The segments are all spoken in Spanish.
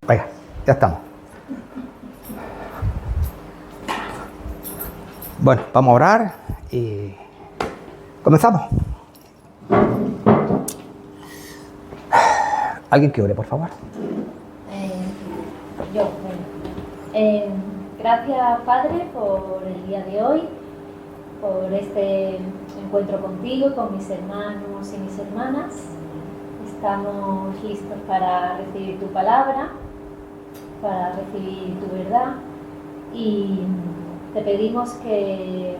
Venga, ya estamos. Bueno, vamos a orar y comenzamos. ¿Alguien que ore, por favor? Gracias, Padre, por el día de hoy, por este encuentro contigo, con mis hermanos y mis hermanas. Estamos listos para recibir tu palabra, para recibir tu verdad, y te pedimos que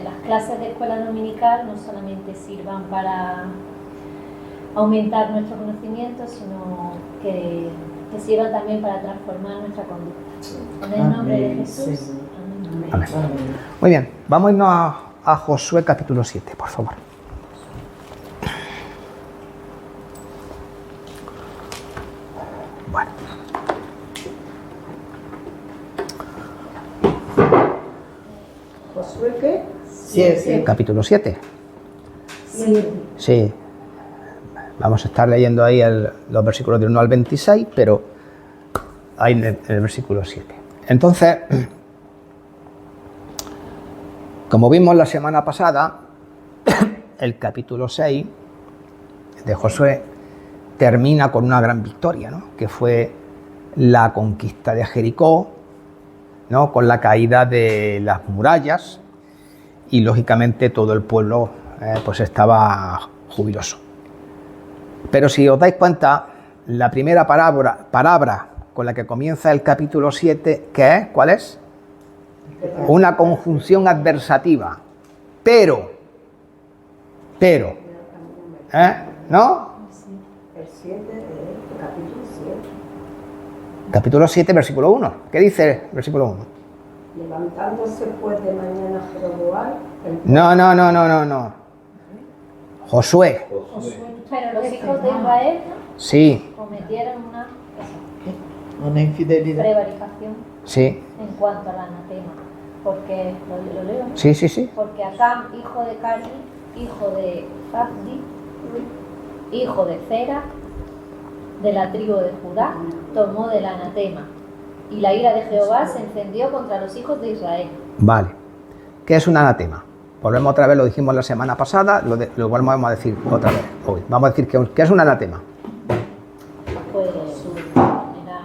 las clases de escuela dominical no solamente sirvan para aumentar nuestro conocimiento, sino que sirvan también para transformar nuestra conducta. En el nombre de Jesús. Amén. Amén. Muy bien, vamos a irnos a Josué capítulo 7, por favor. Bueno. ¿Josué qué? 7. Capítulo 7. 7. Sí. Vamos a estar leyendo ahí los versículos del 1 al 26, pero ahí en el versículo 7. Entonces, como vimos la semana pasada, el capítulo 6 de Josué termina con una gran victoria, ¿no? Que fue la conquista de Jericó, ¿no? Con la caída de las murallas, y lógicamente todo el pueblo pues estaba jubiloso. Pero si os dais cuenta, la primera palabra con la que comienza el capítulo 7, ¿qué es? ¿Cuál es? Una conjunción adversativa. Pero, ¿no? El 7 del capítulo 7. Capítulo 7, versículo 1. ¿Qué dice el versículo 1? Levantándose pues de mañana Jeroboam. No. Josué. Pero los hijos de Israel, ¿no? Sí, Cometieron Una infidelidad. prevaricación sí, en cuanto al anatema. Porque, lo leo, ¿no? sí. Porque Acam, hijo de Carmi, hijo de Zabdi, hijo de Zera, de la tribu de Judá, tomó del anatema. Y la ira de Jehová se encendió contra los hijos de Israel. Vale. ¿Qué es un anatema? Volvemos otra vez, lo dijimos la semana pasada, lo volvemos a decir otra vez hoy. Vamos a decir ¿qué es un anatema? Pues era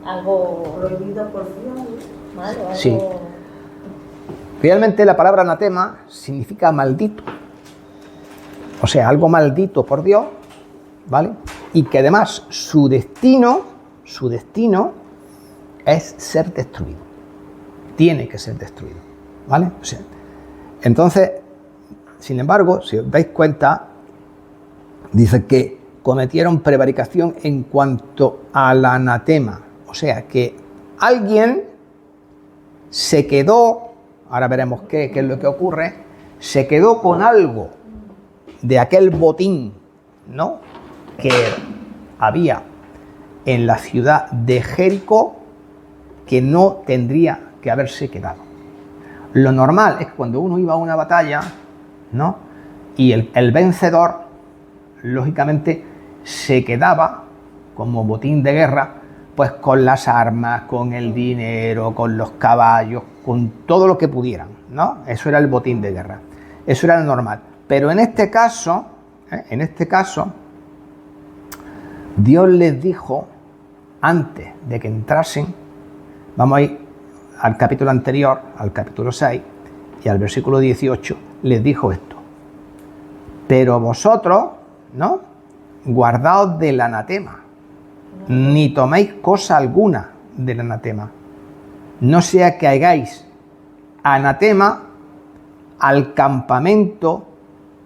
algo Prohibido por Dios. malo, algo... Sí. Realmente la palabra anatema significa maldito. O sea, algo maldito por Dios, ¿vale? Y que además su destino es ser destruido. Tiene que ser destruido, ¿vale? O sea, entonces, sin embargo, si os dais cuenta, dice que cometieron prevaricación en cuanto al anatema. O sea, que alguien se quedó, ahora veremos qué es lo que ocurre, se quedó con algo de aquel botín, ¿no?, que había en la ciudad de Jericó, que no tendría que haberse quedado. Lo normal es que cuando uno iba a una batalla, ¿no?, y el vencedor, lógicamente, se quedaba como botín de guerra, pues con las armas, con el dinero, con los caballos, con todo lo que pudieran, ¿no? Eso era el botín de guerra. Eso era lo normal. Pero en este caso, Dios les dijo, antes de que entrasen, vamos a ir al capítulo anterior, al capítulo 6, y al versículo 18, les dijo esto: pero vosotros, ¿no?, guardaos del anatema, ni toméis cosa alguna del anatema, no sea que hagáis anatema al campamento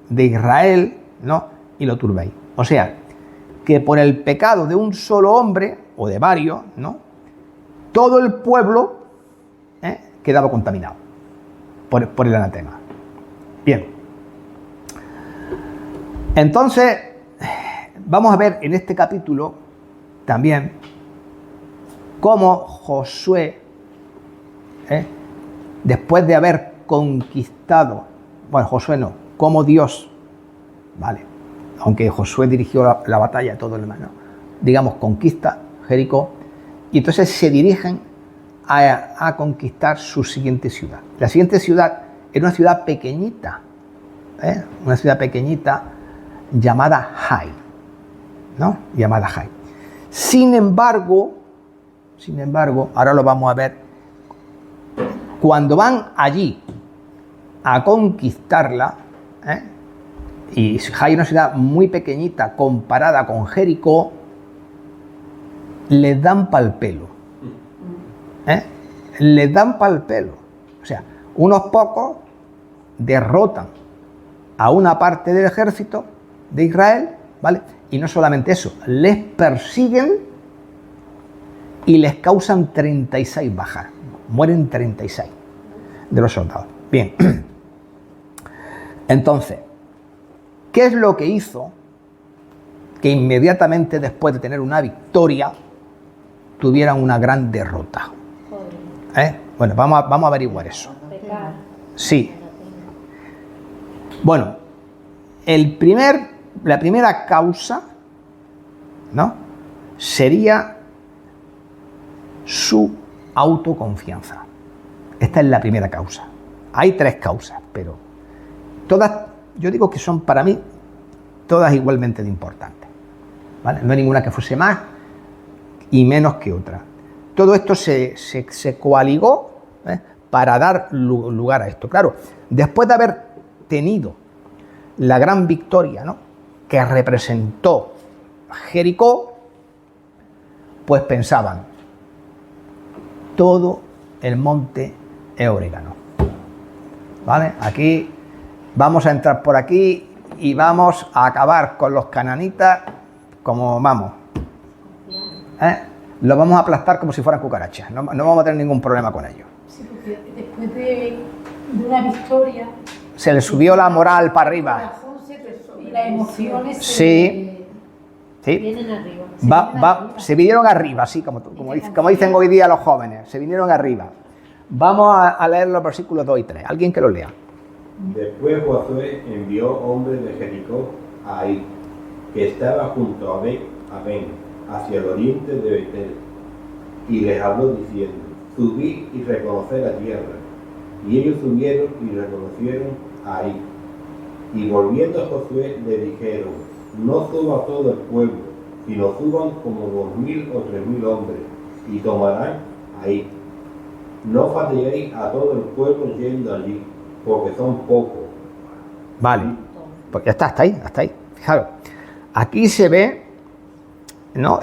de Israel, ¿no?, y lo turbéis. O sea, que por el pecado de un solo hombre, o de varios, ¿no?, todo el pueblo quedaba contaminado por el anatema. Bien. Entonces, vamos a ver en este capítulo también cómo Josué, después de haber conquistado, bueno, Josué no, cómo Dios, ¿vale?, aunque Josué dirigió la batalla, todo el demás, ¿no?, digamos, conquista Jericó, y entonces se dirigen a conquistar su siguiente ciudad. La siguiente ciudad era una ciudad pequeñita, llamada Hai, ¿no? Llamada Hai. Sin embargo, ahora lo vamos a ver, cuando van allí a conquistarla, y Hai es una ciudad muy pequeñita comparada con Jericó, les dan pa'l pelo. Les dan pa'l pelo. O sea, unos pocos derrotan a una parte del ejército de Israel, ¿vale? Y no solamente eso, les persiguen y les causan 36 bajas. Mueren 36 de los soldados. Bien. Entonces, ¿qué es lo que hizo que inmediatamente después de tener una victoria tuvieran una gran derrota? Bueno, vamos a averiguar eso. Sí. Bueno, la primera causa, ¿no?, sería su autoconfianza. Esta es la primera causa. Hay 3 causas, pero todas, yo digo que son para mí todas igualmente de importantes, ¿vale? No hay ninguna que fuese más y menos que otra. Todo esto se coaligó para dar lugar a esto. Claro, después de haber tenido la gran victoria, ¿no?, que representó Jericó, pues pensaban, todo el monte es orégano, ¿vale? Aquí vamos a entrar por aquí y vamos a acabar con los cananitas como vamos. Los vamos a aplastar como si fueran cucarachas, no vamos a tener ningún problema con ellos. Sí, porque después de una victoria se les subió la moral para arriba. Y las emociones sí. Vienen arriba. Se vinieron arriba, sí, como dicen hoy día los jóvenes, se vinieron arriba. Vamos a leer los versículos 2 y 3. ¿Alguien que los lea? Después Josué envió hombres de Jericó a Ai, que estaba junto a Ben, hacia el oriente de Betel, y les habló diciendo, subid y reconoced la tierra. Y ellos subieron y reconocieron a Ai. Y volviendo a Josué le dijeron, no suba todo el pueblo, sino suban como 2000 o 3000 hombres, y tomarán Ai. No fatiguéis a todo el pueblo yendo allí, porque son pocos. Vale, pues ya está, hasta ahí. Fijaros, aquí se ve, ¿no?,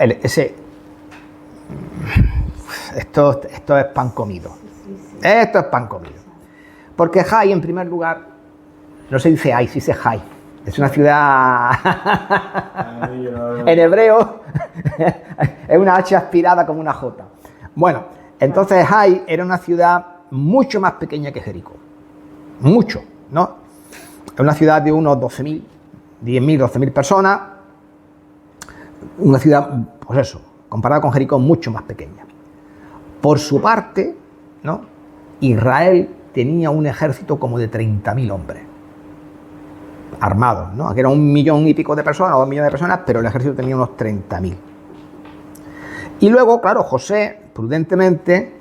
esto es pan comido. Esto es pan comido. Porque Hai, en primer lugar, no se dice Ai, se dice Hai. Es una ciudad, en hebreo, es una H aspirada como una J. Bueno, entonces Hai era una ciudad mucho más pequeña que Jericó. Mucho, ¿no? Es una ciudad de unos 10.000, 12.000 personas. Una ciudad, pues eso, comparada con Jericó, mucho más pequeña. Por su parte, ¿no?, Israel tenía un ejército como de 30.000 hombres armados, ¿no? Aquí era 1 millón y pico de personas, o 2 millones de personas, pero el ejército tenía unos 30.000. Y luego, claro, José, prudentemente,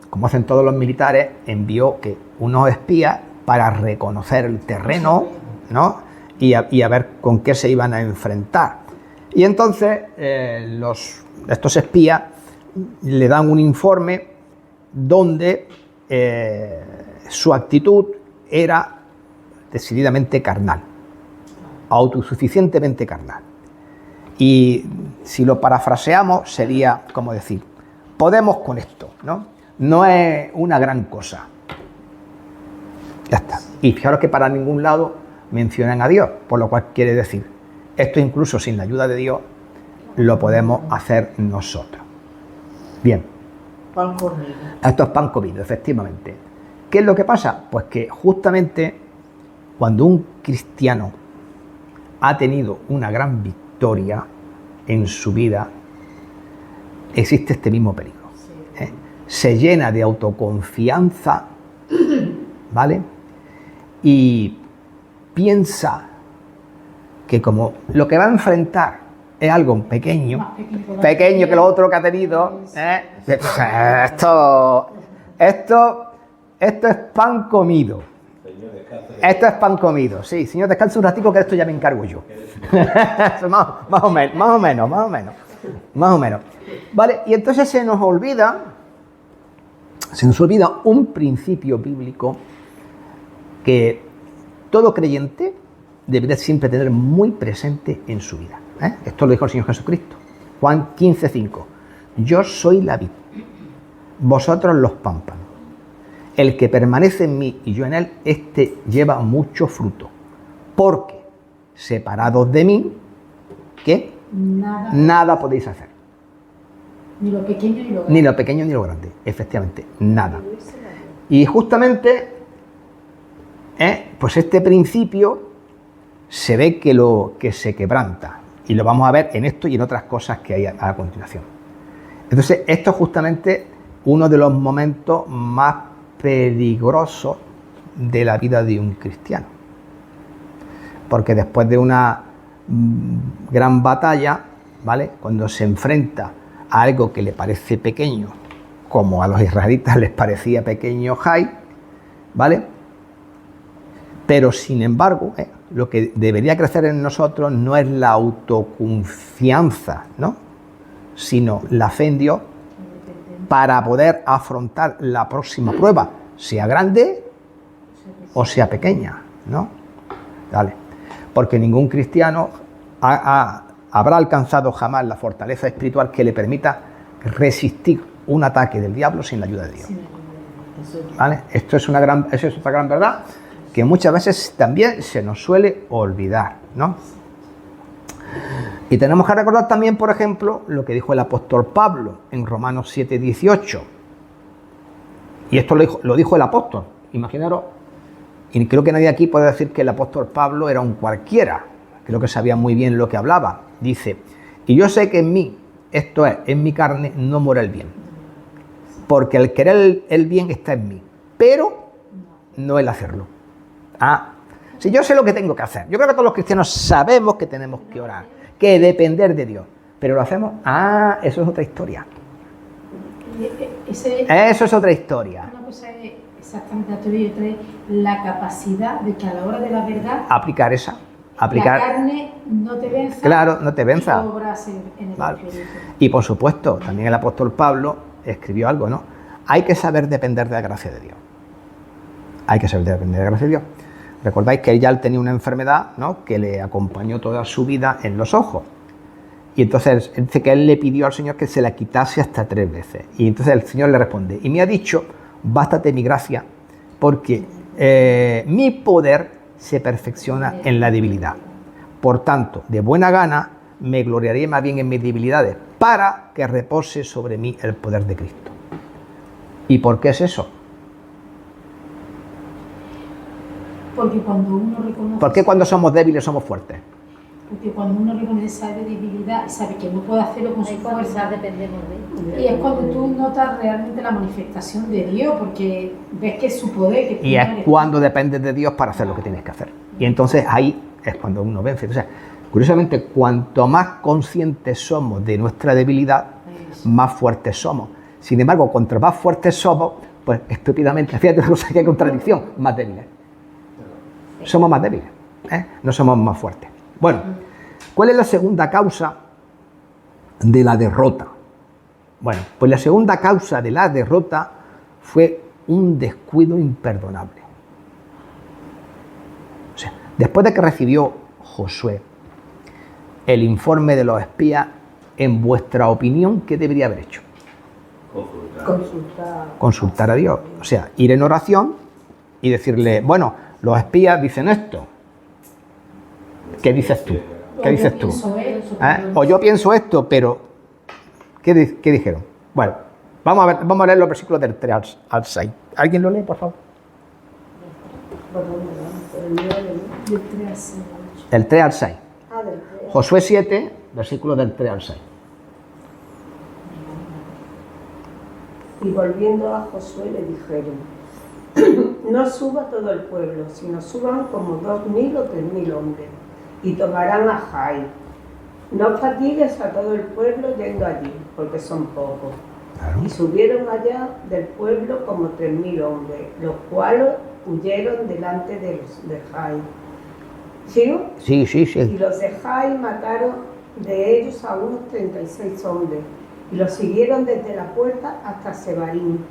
como hacen todos los militares, envió unos espías para reconocer el terreno, ¿no?, y a ver con qué se iban a enfrentar. Y entonces estos espías le dan un informe donde su actitud era decididamente carnal, autosuficientemente carnal. Y si lo parafraseamos sería como decir, podemos con esto, ¿no? No es una gran cosa. Ya está. Y fijaros que para ningún lado mencionan a Dios, por lo cual quiere decir, esto incluso sin la ayuda de Dios lo podemos hacer nosotros. Bien. Pan comido. Esto es pan comido, efectivamente. ¿Qué es lo que pasa? Pues que justamente cuando un cristiano ha tenido una gran victoria en su vida, existe este mismo peligro. Se llena de autoconfianza, ¿vale? Y piensa que como lo que va a enfrentar es algo pequeño, Más pequeño pequeño que lo otro que ha tenido, esto es pan comido. Señor, descanse. Esto es pan comido, sí. Señor, descansa un ratico que esto ya me encargo yo. más o menos. Vale, y entonces se nos olvida un principio bíblico que todo creyente debería siempre tener muy presente en su vida. Esto lo dijo el Señor Jesucristo. Juan 15:5. Yo soy la vid, vosotros los pámpanos. El que permanece en mí y yo en él, este lleva mucho fruto. Porque separados de mí, ¿qué? Nada podéis hacer. Ni lo pequeño ni lo grande. Ni lo pequeño ni lo grande. Efectivamente, nada. Y justamente, pues este principio se ve que se quebranta. Y lo vamos a ver en esto y en otras cosas que hay a continuación. Entonces, esto es justamente uno de los momentos más peligrosos de la vida de un cristiano. Porque después de una gran batalla, ¿vale? Cuando se enfrenta a algo que le parece pequeño, como a los israelitas les parecía pequeño Jai, ¿vale? Pero sin embargo, lo que debería crecer en nosotros no es la autoconfianza, ¿no? Sino la fe en Dios para poder afrontar la próxima prueba, sea grande o sea pequeña, ¿no? Vale. Porque ningún cristiano habrá alcanzado jamás la fortaleza espiritual que le permita resistir un ataque del diablo sin la ayuda de Dios. ¿Vale? Eso es otra gran verdad que muchas veces también se nos suele olvidar, ¿no? Y tenemos que recordar también, por ejemplo, lo que dijo el apóstol Pablo en Romanos 7:18. Y esto lo dijo el apóstol. Imaginaros, y creo que nadie aquí puede decir que el apóstol Pablo era un cualquiera. Creo que sabía muy bien lo que hablaba. Dice, y yo sé que en mí, esto es, en mi carne, no mora el bien. Porque el querer el bien está en mí, pero no el hacerlo. Si yo sé lo que tengo que hacer. Yo creo que todos los cristianos sabemos que tenemos que orar, que depender de Dios. Pero lo hacemos, eso es otra historia. Eso es otra historia. Una cosa es exactamente la teoría y otra es la capacidad de que a la hora de la verdad aplicar la carne no te venza. Claro, no te venza. Y obras en el Vale. espíritu. Y por supuesto, también el apóstol Pablo escribió algo, ¿no? Hay que saber depender de la gracia de Dios. Hay que saber depender de la gracia de Dios. Recordáis que él ya tenía una enfermedad, ¿no?, que le acompañó toda su vida en los ojos. Y entonces él dice que él le pidió al Señor que se la quitase hasta 3 veces. Y entonces el Señor le responde, y me ha dicho, bástate mi gracia, porque mi poder se perfecciona en la debilidad. Por tanto, de buena gana me gloriaré más bien en mis debilidades, para que repose sobre mí el poder de Cristo. ¿Y por qué es eso? Porque cuando uno reconoce... ¿Por qué cuando somos débiles somos fuertes? Porque cuando uno reconoce esa debilidad y sabe que no puede hacerlo con su Ahí cuando fuerza, dependemos de él. y es cuando tú notas realmente la manifestación de Dios, porque ves que es su poder. Que tú Y no es eres. cuando dependes de Dios para hacer lo que tienes que hacer. Y entonces ahí es cuando uno vence. O sea, curiosamente, cuanto más conscientes somos de nuestra debilidad, más fuertes somos. Sin embargo, cuanto más fuertes somos, pues estúpidamente, fíjate una cosa, que hay contradicción, más débiles. Somos más débiles, no somos más fuertes. Bueno, ¿cuál es la segunda causa de la derrota? Bueno, pues la segunda causa de la derrota fue un descuido imperdonable. O sea, después de que recibió Josué el informe de los espías, en vuestra opinión, ¿qué debería haber hecho? Consultar a Dios. O sea, ir en oración y decirle, bueno, los espías dicen esto. ¿Qué dices tú? ¿Qué dices tú? O yo pienso esto, pero ¿qué dijeron? Bueno, vamos a leer los versículos del 3 al 6. ¿Alguien lo lee, por favor? Del 3 al 6. Josué 7, versículos del 3 al 6. Y volviendo a Josué le dijeron, no suba todo el pueblo, sino suban como 2.000 o 3.000 hombres, y tomarán a Jai. no fatigues a todo el pueblo yendo allí, porque son pocos. Claro. Y subieron allá del pueblo como 3.000 hombres, los cuales huyeron delante de los de Jai. ¿Sigo? Sí, sí, Y sí. los de Jai mataron de ellos a unos 36 hombres, y los siguieron desde la puerta hasta Sebarín,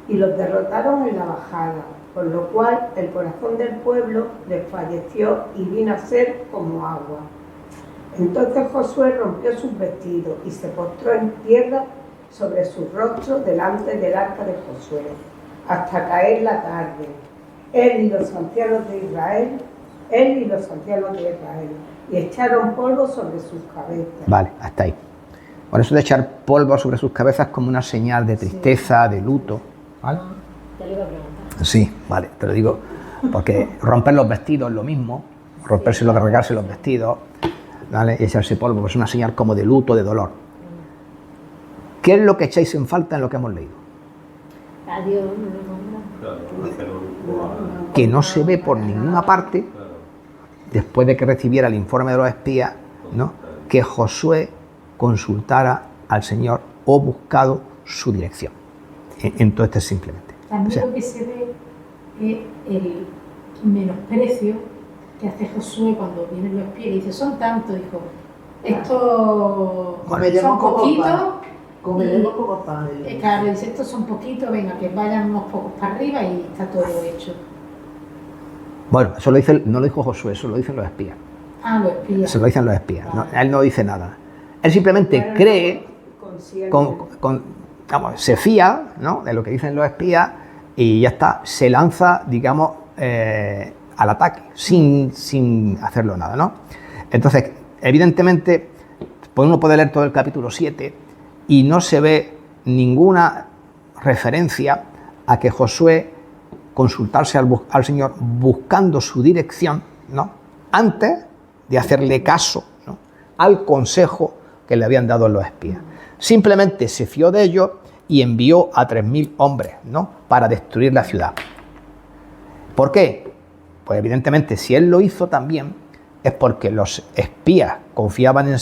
y los derrotaron en la bajada, por lo cual el corazón del pueblo desfalleció y vino a ser como agua. Entonces Josué rompió sus vestidos y se postró en tierra sobre su rostro delante del arca de Josué, hasta caer la tarde. Él y los ancianos de Israel, y echaron polvo sobre sus cabezas. Vale, hasta ahí. Por eso de echar polvo sobre sus cabezas como una señal de tristeza, de luto. ¿Vale? Te lo iba a preguntar. Sí, vale, te lo digo. Porque romper los vestidos es lo mismo. Rompérselo, regarse los vestidos, ¿vale? Y echarse polvo, pues es una señal como de luto, de dolor. ¿Qué es lo que echáis en falta en lo que hemos leído? A Dios no lo nombra. Claro, hacer un- Que no se ve por ninguna parte, claro. después de que recibiera el informe de los espías, ¿no?, que Josué consultara al Señor o buscado su dirección. En todo este simplemente. También O sea, lo que se ve es el menosprecio que hace Josué cuando vienen los espías y dice, son tantos, dijo, estos Comeremos son como poquitos. pan. Comeremos como pan. Claro, dice, estos son poquitos, venga, que vayan unos pocos para arriba y está todo hecho. bueno, eso lo dice, no lo dijo Josué, eso lo dicen los espías. Ah, los espías. Eso lo dicen los espías. No, él no dice nada. Él simplemente cree, vamos, se fía, ¿no?, de lo que dicen los espías y ya está, se lanza, digamos, al ataque, sin hacerlo nada, ¿no? Entonces, evidentemente, pues uno puede leer todo el capítulo 7 y no se ve ninguna referencia a que Josué consultarse al Señor buscando su dirección, ¿no?, antes de hacerle caso, ¿no?, al consejo que le habían dado los espías. Simplemente se fió de ellos y envió a 3.000 hombres, ¿no?, para destruir la ciudad. ¿Por qué? Pues evidentemente si él lo hizo también es porque los espías confiaban en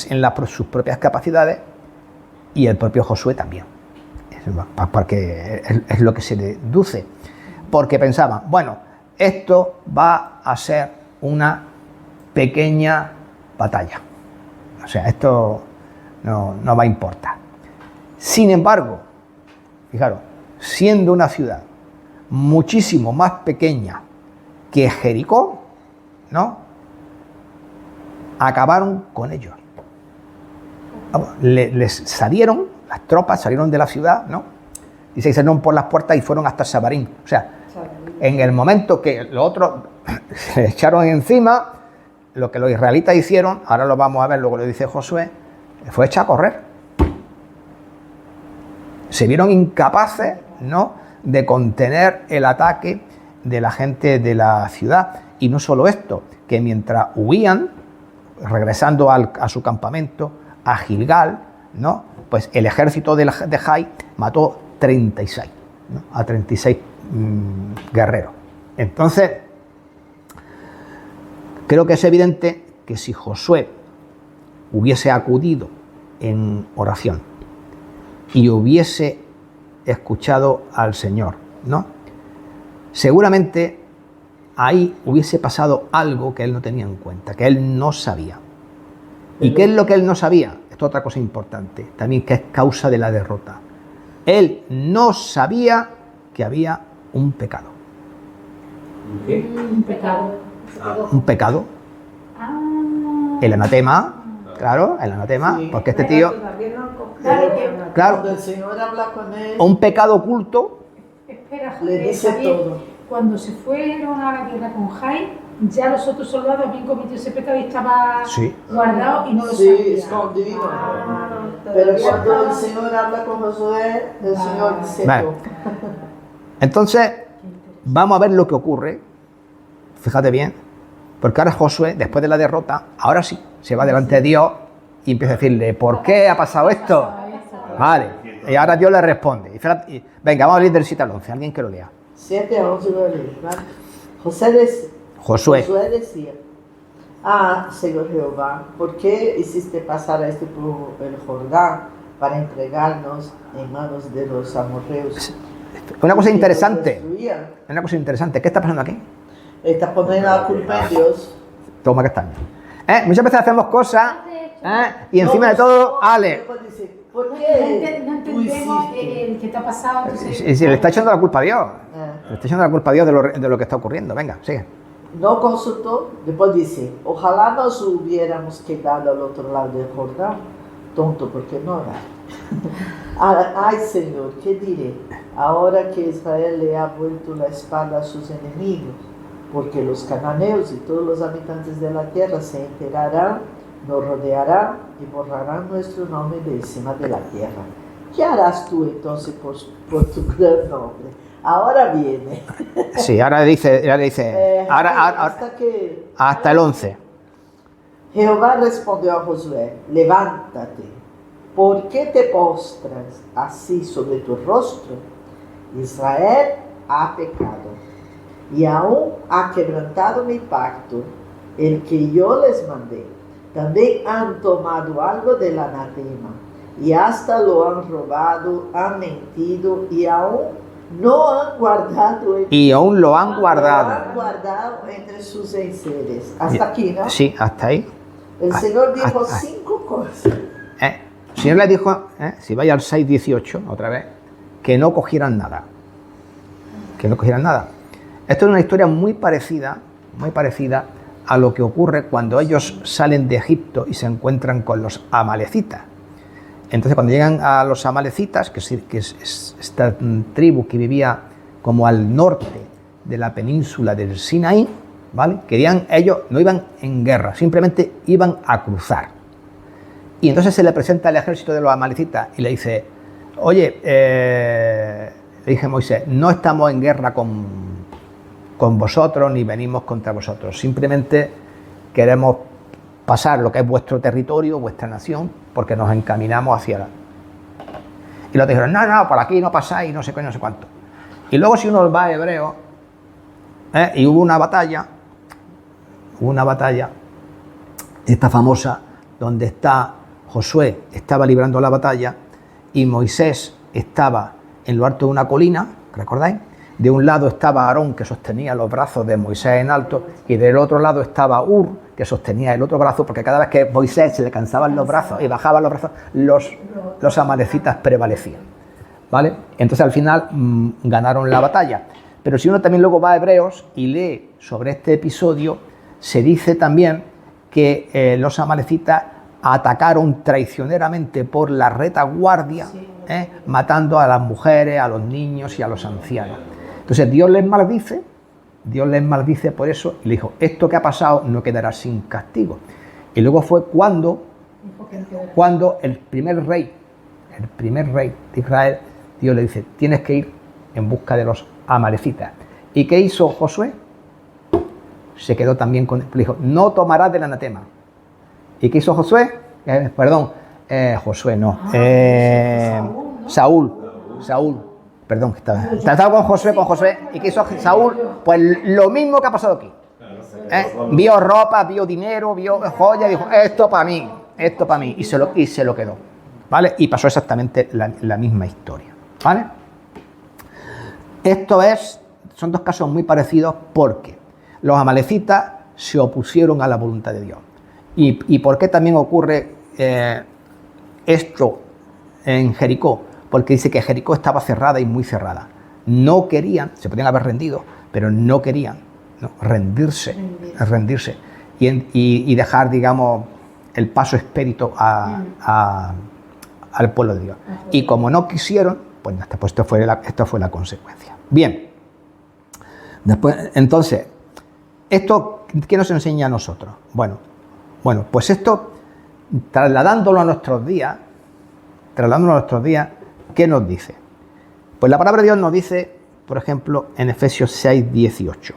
sus propias capacidades y el propio Josué también. Porque es lo que se deduce. Porque pensaban, bueno, esto va a ser una pequeña batalla. O sea, esto no va a importar. Sin embargo, fijaros, siendo una ciudad muchísimo más pequeña que Jericó, ¿no?, acabaron con ellos. Vamos, les salieron, las tropas salieron de la ciudad, ¿no?, y se salieron por las puertas y fueron hasta Sabarín. O sea, en el momento que los otros se echaron encima, lo que los israelitas hicieron, ahora lo vamos a ver, luego lo dice Josué, fue echar a correr. Se vieron incapaces, ¿no?, de contener el ataque de la gente de la ciudad. Y no solo esto, que mientras huían, regresando a su campamento, a Gilgal, ¿no?, pues el ejército de Jai mató 36, ¿no?, a 36 guerreros. Entonces, creo que es evidente que si Josué hubiese acudido en oración y hubiese escuchado al Señor, ¿no?, seguramente ahí hubiese pasado algo que él no tenía en cuenta, que él no sabía. ¿Y qué es lo que él no sabía? Esto es otra cosa importante, también, que es causa de la derrota. Él no sabía que había un pecado. ¿Qué? Un pecado. Un pecado, Ah, el anatema, claro, el anatema, Sí. porque este tío, Claro que- claro, Cuando el Señor habla con él, un pecado oculto, espera, le dice Javier, todo. cuando se fueron a la guerra con Jai, ya los otros soldados habían cometido ese pecado y estaba sí, guardado y no lo Sí, sabían. escondido. Ah, Pero cuando el Señor habla con Josué, el Señor dice Vale. todo. Entonces, vamos a ver lo que ocurre. Fíjate bien, porque ahora Josué, después de la derrota, ahora sí, se va delante de Dios y empieza a decirle, ¿por qué ha pasado esto? Vale, y ahora Dios le responde. Venga, vamos a leer del 7 al 11, alguien que lo lea. 7 a 11 voy a leer, ¿vale? Josué Josué, decía, Ah, Señor Jehová, ¿por qué hiciste pasar a este pueblo el Jordán para entregarnos en manos de los amorreos? Una cosa Y que nos interesante, destruían? una cosa interesante, ¿qué está pasando aquí? Está poniendo la culpa en Dios. Toma castaña. Muchas veces hacemos cosas y encima de todo, Ale, Después dice, ¿por No qué tú entendemos hiciste? el que te ha pasado. Entonces, y le está echando la culpa a Dios. Ah. Le está echando la culpa a Dios de lo que está ocurriendo. Venga, sigue. No consultó, después dice, ojalá nos hubiéramos quedado al otro lado del Jordán. Tonto, porque no era. Ay, Señor, ¿qué diré? Ahora que Israel le ha vuelto la espalda a sus enemigos, porque los cananeos y todos los habitantes de la tierra se enterarán, nos rodearán y borrarán nuestro nombre de encima de la tierra. ¿Qué harás tú entonces por tu gran nombre? Ahora viene. Sí, ahora dice hasta el 11. Jehová respondió a Josué, levántate, ¿por qué te postras así sobre tu rostro? Israel ha pecado y aún ha quebrantado mi pacto, el que yo les mandé. También han tomado algo del anatema y hasta lo han robado, han mentido y aún no han guardado Y aún lo han lo guardado. han guardado entre sus enseres. Hasta aquí, ¿no? Sí, hasta ahí. El Señor dijo hasta ahí. 5 cosas. El Señor le dijo, si vaya al 6:18, otra vez, que no cogieran nada. Que no cogieran nada. Esto es una historia muy parecida a lo que ocurre cuando ellos salen de Egipto y se encuentran con los amalecitas. Entonces, cuando llegan a los amalecitas, que es esta tribu que vivía como al norte de la península del Sinaí, ¿vale? Ellos no iban en guerra, simplemente iban a cruzar. Y entonces se le presenta el ejército de los amalecitas y le dice, oye, le dije Moisés, no estamos en guerra con vosotros ni venimos contra vosotros, simplemente queremos pasar lo que es vuestro territorio, vuestra nación, porque nos encaminamos hacia la... Y los dijeron, no, por aquí no pasáis, no sé qué, no sé cuánto. Y luego si uno va a Hebreo, y hubo una batalla, esta famosa, donde Josué estaba librando la batalla y Moisés estaba en lo alto de una colina, ¿recordáis? De un lado estaba Aarón, que sostenía los brazos de Moisés en alto, y del otro lado estaba Ur, que sostenía el otro brazo, porque cada vez que Moisés se le cansaban los brazos y bajaban los brazos, los amalecitas prevalecían, ¿vale? Entonces al final ganaron la batalla. Pero si uno también luego va a Hebreos y lee sobre este episodio, se dice también que los amalecitas atacaron traicioneramente por la retaguardia, matando a las mujeres, a los niños y a los ancianos. Entonces Dios les maldice por eso y le dijo, esto que ha pasado no quedará sin castigo. Y luego fue cuando el primer rey de Israel, Dios le dice, tienes que ir en busca de los amalecitas. ¿Y qué hizo Josué? Se quedó también le dijo, no tomarás del anatema. ¿Y qué hizo Josué? Saúl. Perdón, estaba con Josué. ¿Y qué hizo Saúl? Pues lo mismo que ha pasado aquí. Vio ropa, vio dinero, vio joyas, dijo, esto para mí. Y se lo quedó. ¿Vale? Y pasó exactamente la misma historia. ¿Vale? Son dos casos muy parecidos porque los amalecitas se opusieron a la voluntad de Dios. ¿Y por qué también ocurre esto en Jericó? Porque dice que Jericó estaba cerrada y muy cerrada. No querían, se podían haber rendido, pero no querían rendirse y dejar, digamos, el paso expedito al pueblo de Dios. Y como no quisieron, pues esto fue la consecuencia. Bien, después, entonces, ¿esto qué nos enseña a nosotros? Bueno, pues esto, trasladándolo a nuestros días, ¿qué nos dice? Pues la palabra de Dios nos dice, por ejemplo, en Efesios 6:18,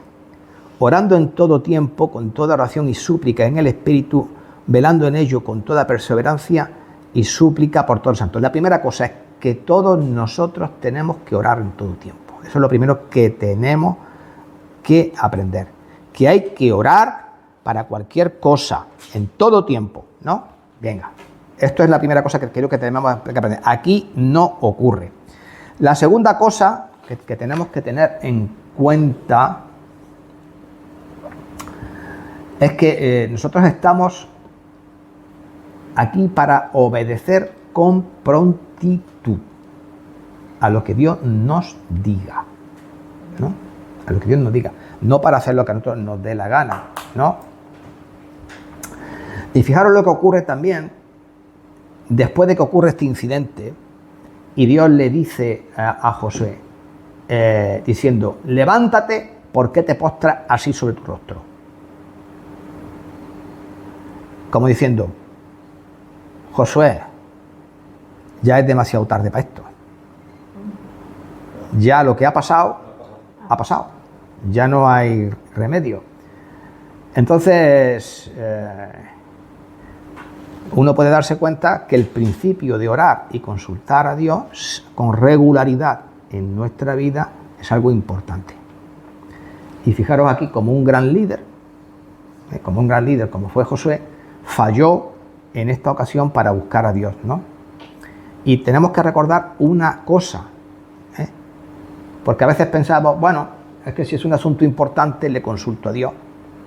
orando en todo tiempo, con toda oración y súplica en el Espíritu, velando en ello con toda perseverancia y súplica por todos los santos. La primera cosa es que todos nosotros tenemos que orar en todo tiempo. Eso es lo primero que tenemos que aprender. Que hay que orar para cualquier cosa, en todo tiempo, ¿no? Venga, esto es la primera cosa que creo que tenemos que aprender. Aquí no ocurre. La segunda cosa que tenemos que tener en cuenta es que nosotros estamos aquí para obedecer con prontitud a lo que Dios nos diga, ¿no? A lo que Dios nos diga, no para hacer lo que a nosotros nos dé la gana, ¿no? Y fijaros lo que ocurre también después de que ocurre este incidente y Dios le dice a Josué, diciendo, levántate, ¿por qué te postras así sobre tu rostro? Como diciendo, Josué, ya es demasiado tarde para esto. Ya lo que ha pasado, ha pasado. Ya no hay remedio. Entonces, uno puede darse cuenta que el principio de orar y consultar a Dios con regularidad en nuestra vida es algo importante. Y fijaros aquí, como un gran líder, como fue Josué, falló en esta ocasión para buscar a Dios, ¿no? Y tenemos que recordar una cosa, porque a veces pensamos, bueno, es que si es un asunto importante le consulto a Dios,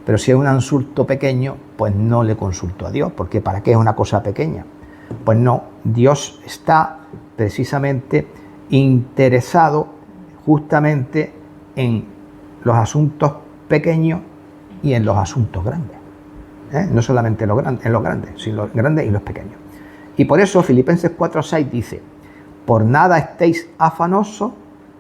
pero si es un asunto pequeño, pues no le consulto a Dios, porque ¿para qué es una cosa pequeña? Pues no, Dios está precisamente interesado justamente en los asuntos pequeños y en los asuntos grandes. No solamente en los grandes, sino los grandes y los pequeños. Y por eso Filipenses 4:6 dice, por nada estéis afanosos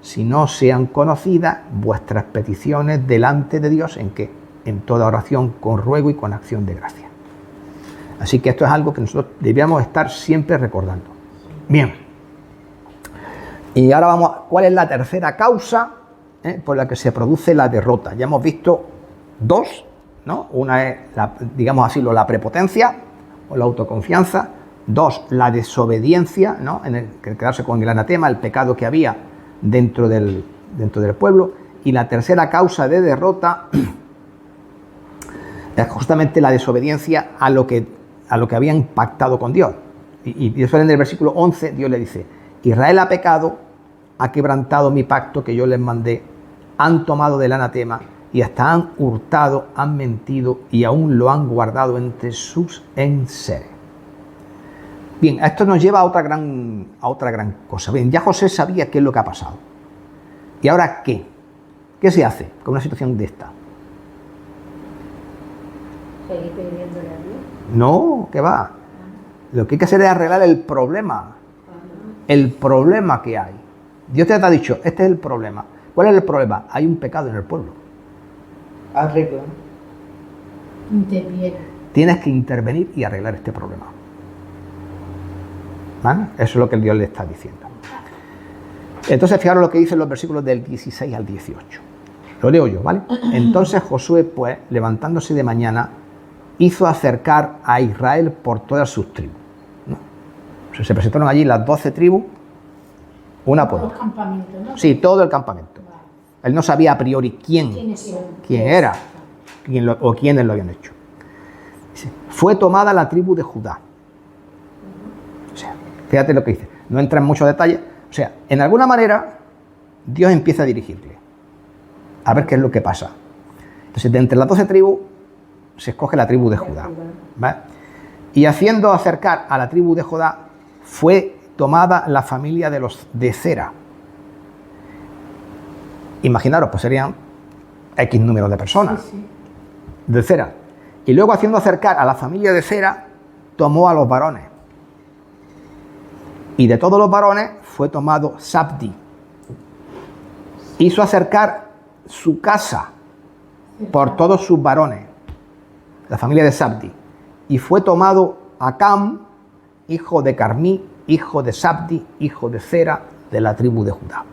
si no sean conocidas vuestras peticiones delante de Dios, ¿en qué? En toda oración, con ruego y con acción de gracia. Así que esto es algo que nosotros debíamos estar siempre recordando. Bien. Y ahora vamos a cuál es la tercera causa por la que se produce la derrota. Ya hemos visto dos, ¿no? Una es, digamos así, la prepotencia o la autoconfianza. Dos, la desobediencia, ¿no? En el quedarse con el anatema, el pecado que había dentro del pueblo. Y la tercera causa de derrota es justamente la desobediencia a lo que habían pactado con Dios. Y eso en el versículo 11, Dios le dice, Israel ha pecado, ha quebrantado mi pacto que yo les mandé, han tomado del anatema y hasta han hurtado, han mentido y aún lo han guardado entre sus enseres. Bien, esto nos lleva a otra gran cosa. Bien, ya José sabía qué es lo que ha pasado. ¿Y ahora qué? ¿Qué se hace con una situación de esta? ¿Seguir pidiéndole a Dios? No, ¿qué va? Lo que hay que hacer es arreglar el problema. El problema que hay. Dios te ha dicho, este es el problema. ¿Cuál es el problema? Hay un pecado en el pueblo. Arregla. Interviene. Tienes que intervenir y arreglar este problema. ¿Vale? Eso es lo que Dios le está diciendo. Entonces, fijaros lo que dicen los versículos del 16 al 18. Lo leo yo, ¿vale? Entonces Josué, pues, levantándose de mañana, hizo acercar a Israel por todas sus tribus, ¿no? O sea, se presentaron allí las 12 tribus, una por Los otra. campamentos, ¿no? Sí, todo el campamento. Vale. Él no sabía a priori ¿Quiénes son? quién era o quiénes lo habían hecho. Dice, fue tomada la tribu de Judá. O sea, fíjate lo que dice. No entra en muchos detalles. O sea, en alguna manera, Dios empieza a dirigirle. A ver qué es lo que pasa. Entonces, de entre las 12 tribus, se escoge la tribu de Judá. ¿Vale? Y haciendo acercar a la tribu de Judá, fue tomada la familia de los de Zera. Imaginaros, pues serían X número de personas. Sí, sí. De Zera. Y luego, haciendo acercar a la familia de Zera, tomó a los varones. Y de todos los varones fue tomado Zabdi. Hizo acercar su casa por todos sus varones, la familia de Zabdi. Y fue tomado Acam, hijo de Carmí, hijo de Zabdi, hijo de Zera, de la tribu de Judá.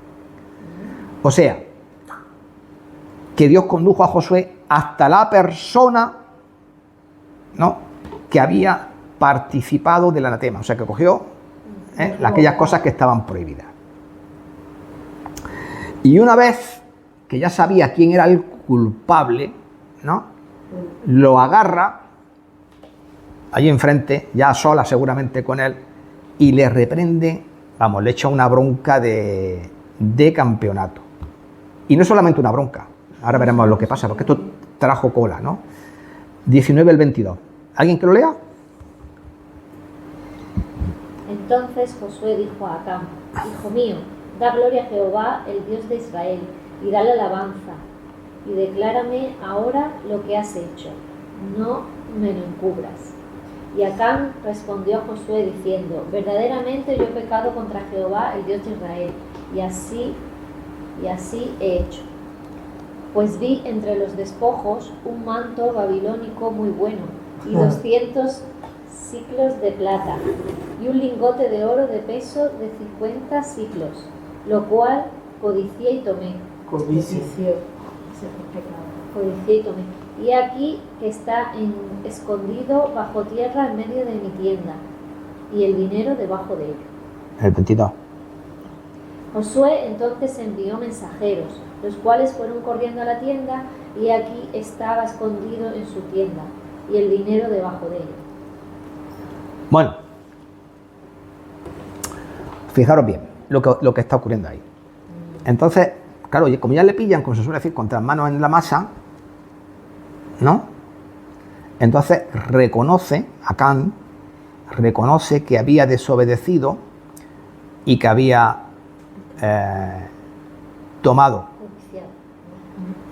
O sea, que Dios condujo a Josué hasta la persona, ¿no?, que había participado del anatema. O sea, que cogió aquellas cosas que estaban prohibidas. Y una vez que ya sabía quién era el culpable, ¿no?, lo agarra allí enfrente, ya a solas seguramente con él, y le reprende, vamos, le echa una bronca de campeonato. Y no solamente una bronca, ahora veremos lo que pasa, porque esto trajo cola, ¿no? 19 al 22. ¿Alguien que lo lea? Entonces Josué dijo a Acán: Hijo mío, da gloria a Jehová, el Dios de Israel, y dale alabanza, y declárame ahora lo que has hecho, no me lo encubras. Y Acán respondió a Josué diciendo: Verdaderamente yo he pecado contra Jehová, el Dios de Israel, y así he hecho. Pues vi entre los despojos un manto babilónico muy bueno, y 200 siclos de plata, y un lingote de oro de peso de 50 siclos, lo cual codicié y tomé. Codicia. Codicié y tomé. Y aquí que está escondido bajo tierra en medio de mi tienda, y el dinero debajo de él. El 22. Josué entonces envió mensajeros, los cuales fueron corriendo a la tienda, y aquí estaba escondido en su tienda, y el dinero debajo de él. Bueno, fijaros bien lo que está ocurriendo ahí. Entonces, claro, como ya le pillan, como se suele decir, con las manos en la masa, ¿no? Entonces Acán reconoce que había desobedecido y que había tomado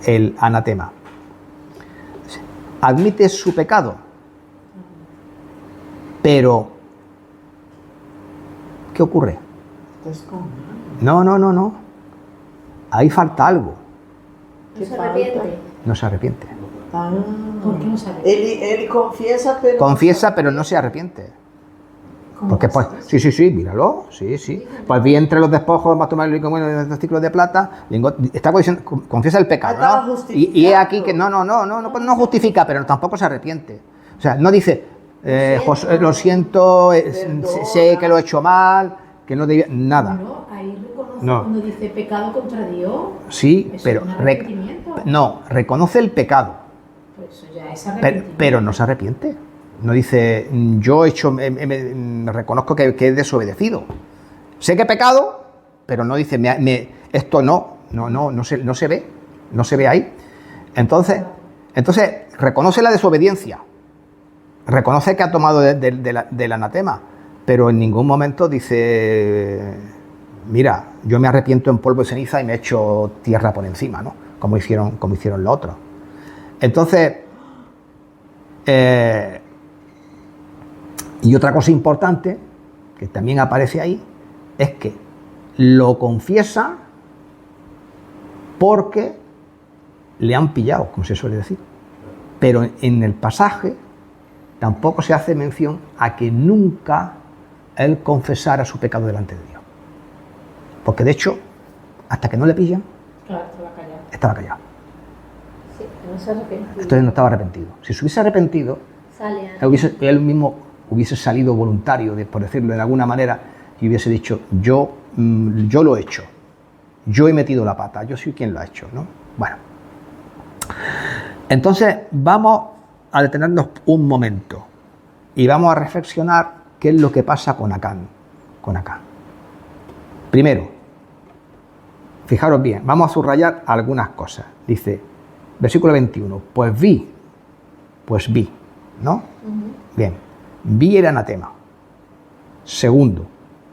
el anatema. Admite su pecado, pero ¿qué ocurre? No. Ahí falta algo. ¿No se arrepiente? No se arrepiente. ¿Por qué no se arrepiente? Él confiesa, pero... Confiesa, pero no se arrepiente. Porque pues, sí, míralo, sí. Pues vi entre los despojos, más tomar el bueno, los ciclos de plata, está diciendo, confiesa el pecado, ¿no? Y es aquí que no justifica, pero tampoco se arrepiente. O sea, no dice, José, lo siento, sé que lo he hecho mal, que no debía, nada. No, ahí reconoce cuando dice pecado contra Dios. Sí, eso pero es un arrepentimiento. reconoce el pecado, Pues eso ya es arrepentimiento. pero no se arrepiente. No dice, yo he hecho, me reconozco que he desobedecido. Sé que he pecado, pero no dice, esto no se ve ahí. Entonces reconoce la desobediencia, reconoce que ha tomado del anatema, pero en ningún momento dice, mira, yo me arrepiento en polvo y ceniza y me echo tierra por encima, ¿no? Como hicieron los otros. Entonces, y otra cosa importante, que también aparece ahí, es que lo confiesa porque le han pillado, como se suele decir. Pero en el pasaje tampoco se hace mención a que nunca él confesara su pecado delante de Dios. Porque de hecho, hasta que no le pillan, Claro, estaba callado. Sí, no se arrepiente. Entonces no estaba arrepentido. Si se hubiese arrepentido, Sale antes. él mismo hubiese salido voluntario, por decirlo de alguna manera, y hubiese dicho, yo lo he hecho, yo he metido la pata, yo soy quien lo ha hecho, ¿no? Bueno, entonces vamos a detenernos un momento y vamos a reflexionar qué es lo que pasa con Acán. Primero, fijaros bien, vamos a subrayar algunas cosas. Dice, versículo 21, pues vi, ¿no? Bien. Vi el anatema. Segundo,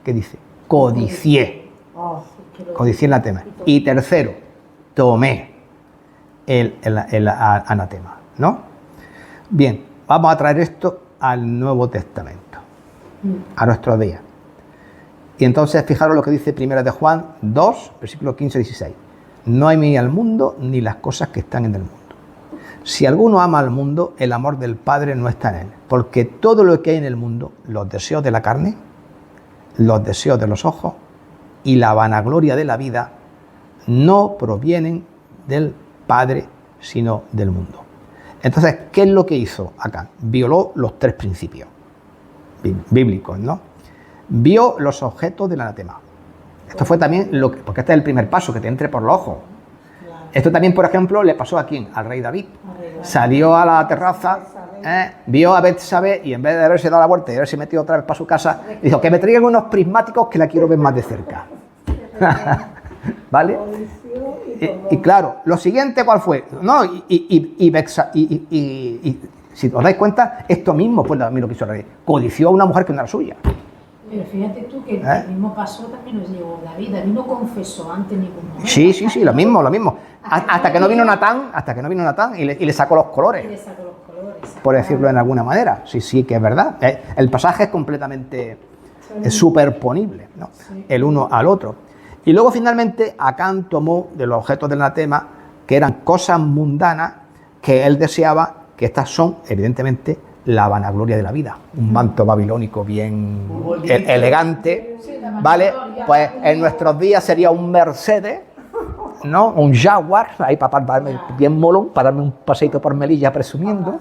¿qué dice? Codicié. Codicié el anatema. Y tercero, tomé el anatema, ¿no? Bien, vamos a traer esto al Nuevo Testamento, a nuestros días. Y entonces, fijaros lo que dice 1 de Juan 2, versículos 15-16. No hay ni al mundo ni las cosas que están en el mundo. Si alguno ama al mundo, el amor del Padre no está en él. Porque todo lo que hay en el mundo, los deseos de la carne, los deseos de los ojos y la vanagloria de la vida, no provienen del Padre, sino del mundo. Entonces, ¿qué es lo que hizo Acán? Violó los tres principios bíblicos, ¿no? Vio los objetos del anatema. Esto fue también porque este es el primer paso, que te entre por los ojos. Esto también, por ejemplo, le pasó a quién, al rey David. Al rey David. Salió a la terraza, vio a Betsabé y en vez de haberse dado la vuelta y haberse metido otra vez para su casa, dijo que me traigan unos prismáticos que la quiero ver más de cerca. ¿Vale? Y claro, lo siguiente, ¿cuál fue? No, y si os dais cuenta, esto mismo fue también lo que hizo el rey. Codició a una mujer que no era suya. Pero fíjate tú que el mismo pasó también nos llegó David. David no confesó antes ningún momento. Sí, lo mismo. Hasta que no vino Natán, y le sacó los colores. Y le sacó los colores. Por decirlo de alguna manera. Sí, que es verdad. El pasaje es completamente superponible, ¿no? Sí. El uno al otro. Y luego finalmente Acán tomó de los objetos del anatema, que eran cosas mundanas, que él deseaba, que estas son evidentemente la vanagloria de la vida. Un manto babilónico bien elegante, ¿vale? Pues en nuestros días sería un Mercedes, ¿no? Un Jaguar, ahí para darme bien molón, para darme un paseito por Melilla presumiendo.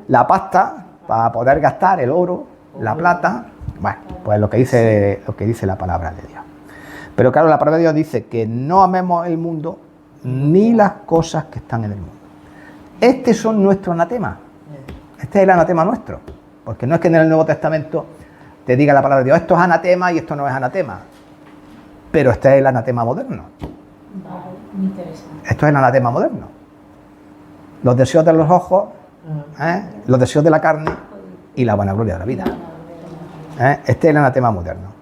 La pasta, para poder gastar el oro, la plata. Bueno, pues lo que dice la palabra de Dios. Pero claro, la palabra de Dios dice que no amemos el mundo ni las cosas que están en el mundo. Estos son nuestros anatemas. Este es el anatema nuestro. Porque no es que en el Nuevo Testamento te diga la palabra de Dios, esto es anatema y esto no es anatema. Pero este es el anatema moderno. Vale, muy interesante. Esto es el anatema moderno. Los deseos de los ojos, los deseos de la carne y la vanagloria de la vida. Este es el anatema moderno.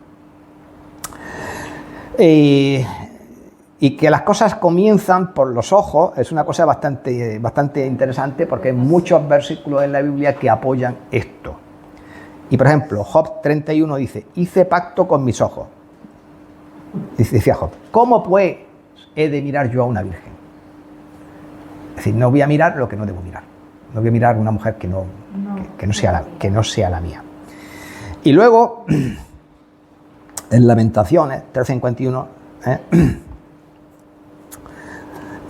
Y que las cosas comienzan por los ojos es una cosa bastante interesante, porque hay muchos versículos en la Biblia que apoyan esto. Y por ejemplo, Job 31 dice: hice pacto con mis ojos. Decía Job: ¿cómo pues he de mirar yo a una virgen? Es decir, no voy a mirar lo que no debo mirar. No voy a mirar a una mujer que no sea la mía. Y luego, en Lamentaciones 3:51,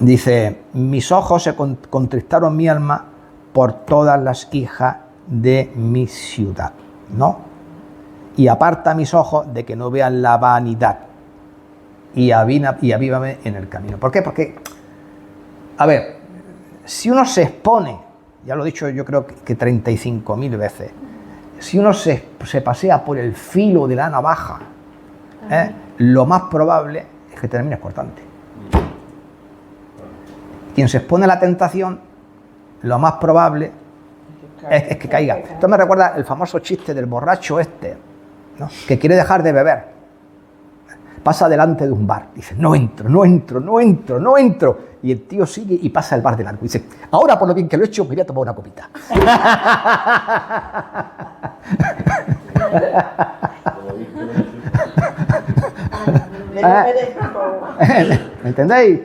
dice: mis ojos se contristaron mi alma por todas las hijas de mi ciudad, ¿no? Y aparta mis ojos de que no vean la vanidad y avívame en el camino. ¿Por qué? Porque, a ver, si uno se expone, ya lo he dicho yo creo que 35.000 veces, si uno se pasea por el filo de la navaja, lo más probable es que termines cortante. Quien se expone a la tentación, lo más probable es que caiga. Esto me recuerda el famoso chiste del borracho ¿no? Que quiere dejar de beber. Pasa delante de un bar, dice: no entro. Y el tío sigue y pasa el bar de largo. Dice: ahora, por lo bien que lo he hecho, me voy a tomar una copita. ¿Me entendéis?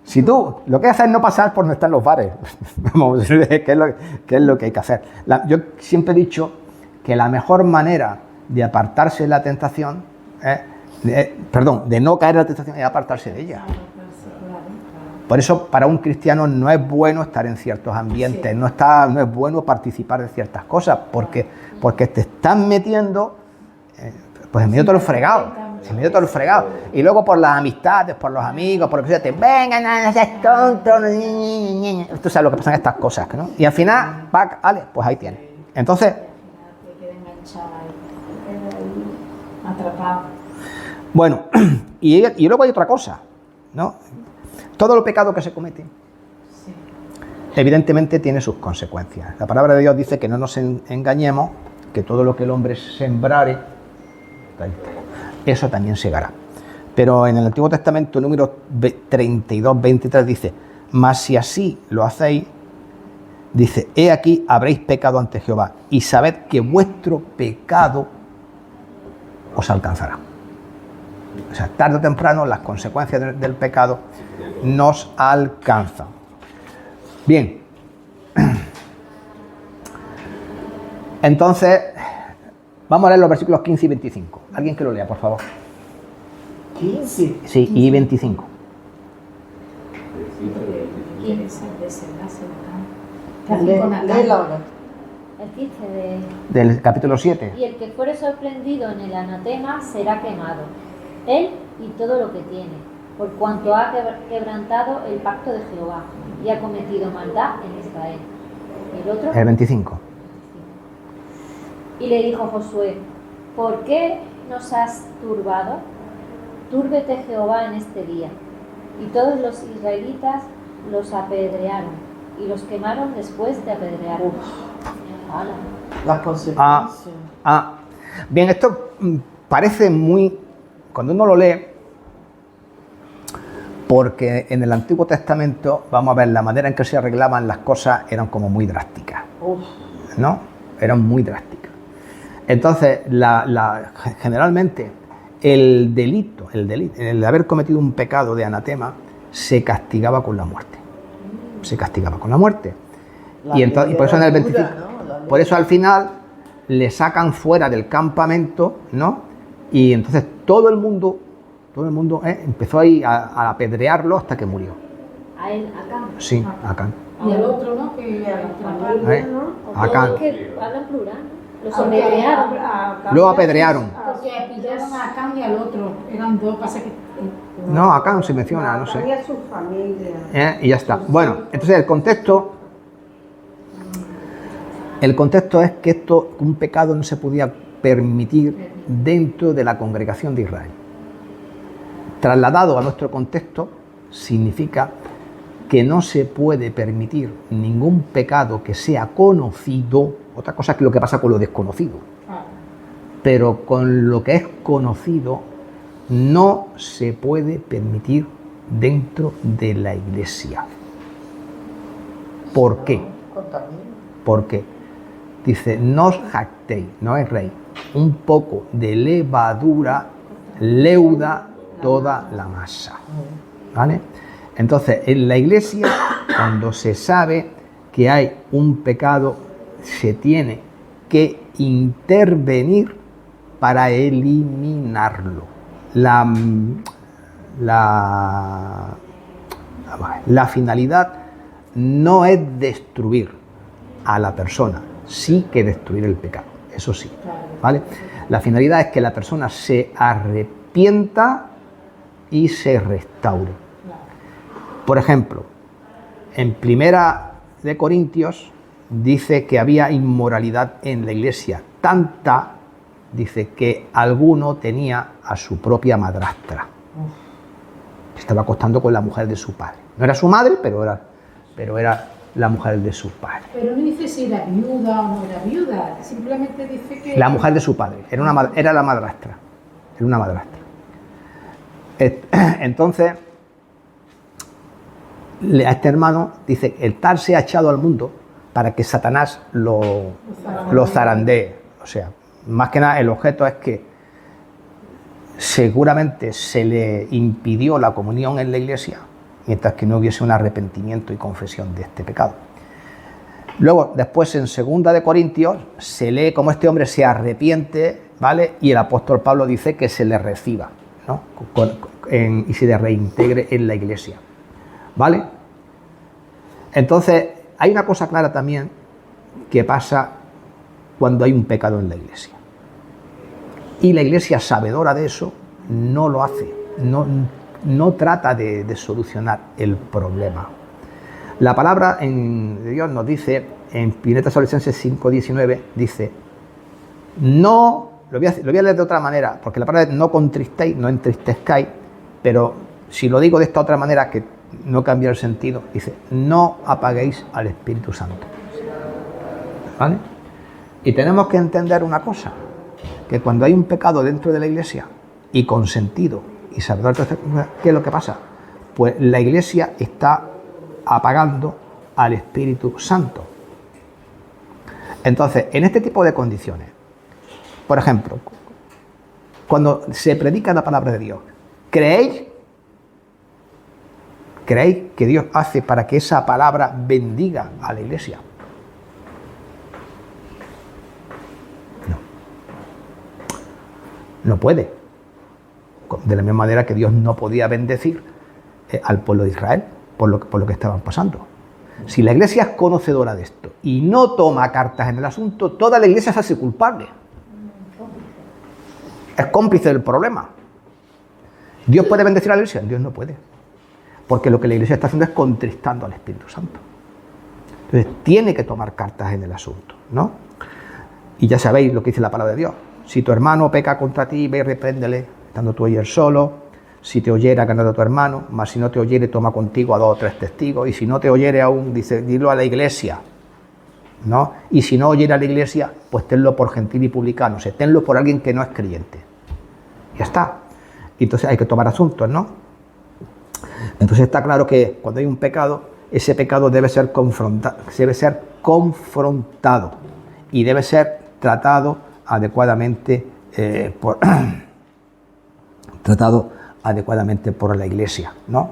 Si tú lo que haces es no pasar por donde están los bares, vamos, ¿qué es lo que hay que hacer? Yo siempre he dicho que la mejor manera de apartarse de la tentación, de no caer en la tentación, es apartarse de ella. Por eso, para un cristiano no es bueno estar en ciertos ambientes, sí. no es bueno participar de ciertas cosas, porque te están metiendo pues en medio de todo el fregado. Y luego por las amistades, por los amigos, por lo que sea, te vengan, no seas tonto. Tú sabes lo que pasa en estas cosas, ¿no? Y al final, vale, pues ahí tienes. Entonces, te queda enganchada ahí, atrapado. Bueno, y luego hay otra cosa, ¿no? Todo el pecado que se comete, evidentemente tiene sus consecuencias. La palabra de Dios dice que no nos engañemos, que todo lo que el hombre sembrare, eso también segará. Pero en el Antiguo Testamento, número 32-23, dice: mas si así lo hacéis, dice: he aquí habréis pecado ante Jehová, y sabed que vuestro pecado os alcanzará. O sea, tarde o temprano las consecuencias del pecado nos alcanzan. Bien. Entonces, vamos a leer los versículos 15 y 25. Alguien que lo lea, por favor. 15. Sí, y 25. Léela ahora. El 15 Del capítulo 7. Y el que fuere sorprendido en el anatema será quemado, él y todo lo que tiene, por cuanto ha quebrantado el pacto de Jehová y ha cometido maldad en Israel. ¿Y el otro? El 25. Y le dijo Josué, ¿por qué nos has turbado? Túrbete Jehová en este día. Y todos los israelitas los apedrearon y los quemaron después de apedrearlos. ¡Hala! La consecuencia. Bien, esto parece muy, cuando uno lo lee, porque en el Antiguo Testamento, vamos a ver, la manera en que se arreglaban las cosas eran como muy drásticas, ¿no? Eran muy drásticas. Entonces, generalmente, el delito, el de haber cometido un pecado de anatema, se castigaba con la muerte. Se castigaba con la muerte. Y por eso en el 25, ¿no? Por eso al final le sacan fuera del campamento, ¿no? Y entonces todo el mundo empezó ahí a apedrearlo hasta que murió. ¿A él, Acán? Sí, Acán. Y el otro, ¿no? Que Acán. Es que hablan plural, ¿no? Los apedrearon. Lo apedrearon. Porque pillaron a Acán y al otro. Eran dos, pasa que... No, Acán se menciona, no sé. Acán y a su familia. Y ya está. Bueno, entonces el contexto es que un pecado no se podía permitir dentro de la congregación de Israel. Trasladado a nuestro contexto, significa que no se puede permitir ningún pecado que sea conocido. Otra cosa es lo que pasa con lo desconocido. Pero con lo que es conocido no se puede permitir dentro de la iglesia. ¿Por qué? Porque dice, no os jactéis, no es rey, un poco de levadura leuda toda la masa. ¿Vale? Entonces, en la iglesia, cuando se sabe que hay un pecado, se tiene que intervenir para eliminarlo. La finalidad no es destruir a la persona, sí que destruir el pecado, eso sí, ¿vale? La finalidad es que la persona se arrepienta y se restaure. Por ejemplo, en 1 Corintios dice que había inmoralidad en la iglesia, tanta, dice, que alguno tenía a su propia madrastra. Estaba acostando con la mujer de su padre. No era su madre, pero era la mujer de su padre. Pero no dice si era viuda o no era viuda, simplemente dice que... La mujer de su padre, era la madrastra. Era una madrastra. Entonces, a este hermano dice, el tal se ha echado al mundo para que Satanás lo zarandee. O sea, más que nada el objeto es que seguramente se le impidió la comunión en la iglesia mientras que no hubiese un arrepentimiento y confesión de este pecado. Luego, después en 2 Corintios se lee cómo este hombre se arrepiente, ¿vale? Y el apóstol Pablo dice que se le reciba, ¿no? Y se le reintegre en la iglesia, ¿vale? Entonces, hay una cosa clara también que pasa cuando hay un pecado en la iglesia. Y la iglesia, sabedora de eso, no lo hace, no trata de solucionar el problema. La palabra de Dios nos dice, en 1 Tesalonicenses 5:19, dice, no, lo voy a leer de otra manera, porque la palabra es no contristéis, no entristezcáis, pero si lo digo de esta otra manera, que no cambia el sentido, dice, no apaguéis al Espíritu Santo. ¿Vale? Y tenemos que entender una cosa, que cuando hay un pecado dentro de la iglesia, y consentido, y sabedor, ¿qué es lo que pasa? Pues la iglesia está apagando al Espíritu Santo. Entonces, en este tipo de condiciones, por ejemplo, cuando se predica la palabra de Dios, ¿creéis que Dios hace para que esa palabra bendiga a la iglesia? No puede. De la misma manera que Dios no podía bendecir al pueblo de Israel por lo que estaban pasando. Si la iglesia es conocedora de esto y no toma cartas en el asunto, toda la iglesia se hace culpable. Es cómplice del problema. ¿Dios puede bendecir a la iglesia? Dios no puede. Porque lo que la iglesia está haciendo es contristando al Espíritu Santo. Entonces tiene que tomar cartas en el asunto, ¿no? Y ya sabéis lo que dice la palabra de Dios. Si tu hermano peca contra ti, ve y repréndele, estando tú ayer solo. Si te oyere, ganado a tu hermano, mas si no te oyere, toma contigo a 2 o 3 testigos. Y si no te oyere aún, dice, dilo a la iglesia, ¿no? Y si no oyere a la iglesia, pues tenlo por gentil y publicano, o sea, tenlo por alguien que no es creyente. Ya está. Y entonces hay que tomar asuntos, ¿no? Entonces está claro que cuando hay un pecado, ese pecado debe ser confrontado y debe ser tratado adecuadamente por la iglesia, ¿no?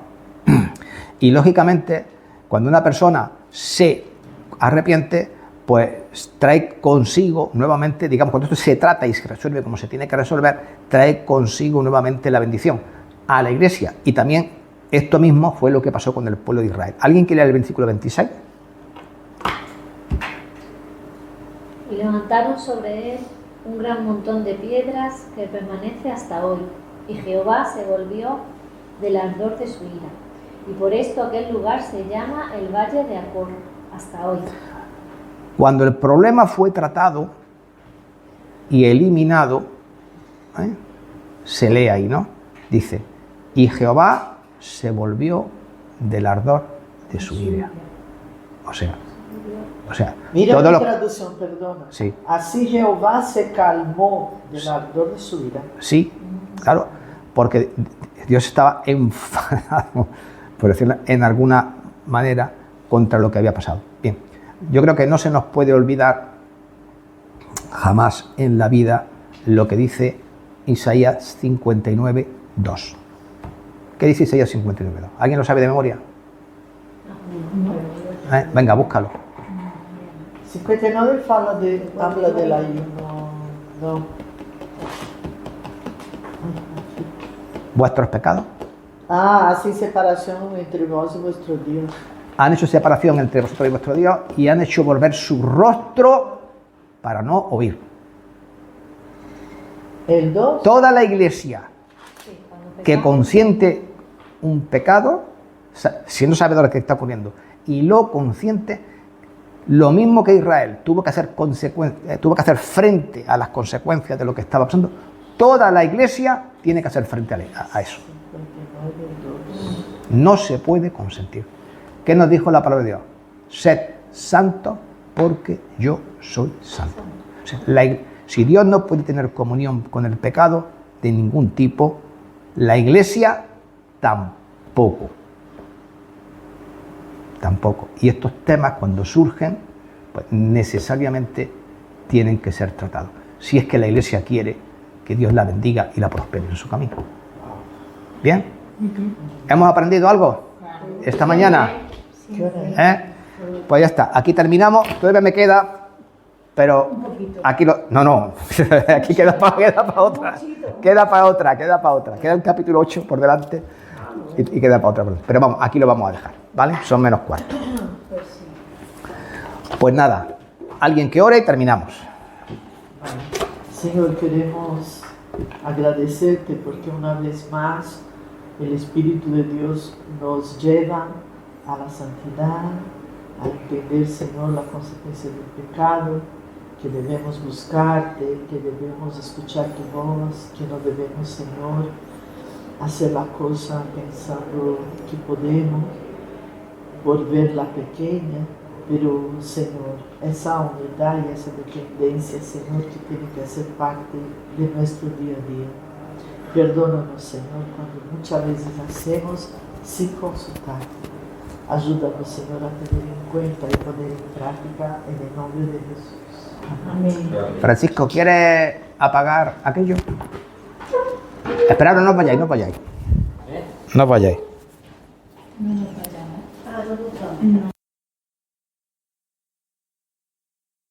Y lógicamente, cuando una persona se arrepiente, pues trae consigo nuevamente, digamos, cuando esto se trata y se resuelve como se tiene que resolver, trae consigo nuevamente la bendición a la iglesia. Y también esto mismo fue lo que pasó con el pueblo de Israel. ¿Alguien quiere leer el versículo 26? Y levantaron sobre él un gran montón de piedras que permanece hasta hoy. Y Jehová se volvió del ardor de su ira. Y por esto aquel lugar se llama el Valle de Acor, hasta hoy. Cuando el problema fue tratado y eliminado, se lee ahí, ¿no? Dice, y Jehová se volvió del ardor de su ira. O sea, Mira todo mi lo... traducción, perdona. Sí. Así Jehová se calmó del ardor de su ira. Sí, claro, porque Dios estaba enfadado, por decirlo en alguna manera, contra lo que había pasado. Bien, yo creo que no se nos puede olvidar jamás en la vida lo que dice Isaías 59:2. ¿Qué dice Isaías 59:2? ¿Alguien lo sabe de memoria? Venga, búscalo. 59 habla del ayuno. No. ¿Vuestros pecados? Así separación entre vos y vuestro Dios. Han hecho separación entre vosotros y vuestro Dios y han hecho volver su rostro para no oír. El 2. Toda la iglesia que consiente un pecado, siendo sabedora de que está ocurriendo, y lo consiente, lo mismo que Israel tuvo que hacer frente a las consecuencias de lo que estaba pasando, toda la iglesia tiene que hacer frente a eso. No se puede consentir. ¿Qué nos dijo la palabra de Dios? Sed santos porque yo soy santo. O sea, si Dios no puede tener comunión con el pecado de ningún tipo, la iglesia tampoco. Tampoco. Y estos temas, cuando surgen, pues necesariamente tienen que ser tratados. Si es que la iglesia quiere que Dios la bendiga y la prospere en su camino. ¿Bien? ¿Hemos aprendido algo esta mañana? Pues ya está. Aquí terminamos. Todavía me queda, pero aquí no. Aquí queda para otra. Queda para otra. Queda el capítulo 8 por delante y queda para otra. Pero vamos, aquí lo vamos a dejar, ¿vale? Son menos cuarto. Pues nada, alguien que ore y terminamos. Señor, queremos agradecerte porque una vez más el Espíritu de Dios nos lleva a la santidad, a entender, Señor, la consecuencia del pecado, que debemos buscarte, que debemos escuchar tu voz, que no debemos, Señor, hacer la cosa pensando que podemos, por verla pequeña, pero, Señor, esa humildad y esa dependencia, Señor, que tiene que ser parte de nuestro día a día. Perdónanos, Señor, cuando muchas veces hacemos sin consultarte. Ayúdanos, Señor, a tener en cuenta y poner en práctica en el nombre de Jesús. Amén. Francisco, ¿quieres apagar aquello? Esperad, no os vayáis. No os vayáis. No nos vayamos.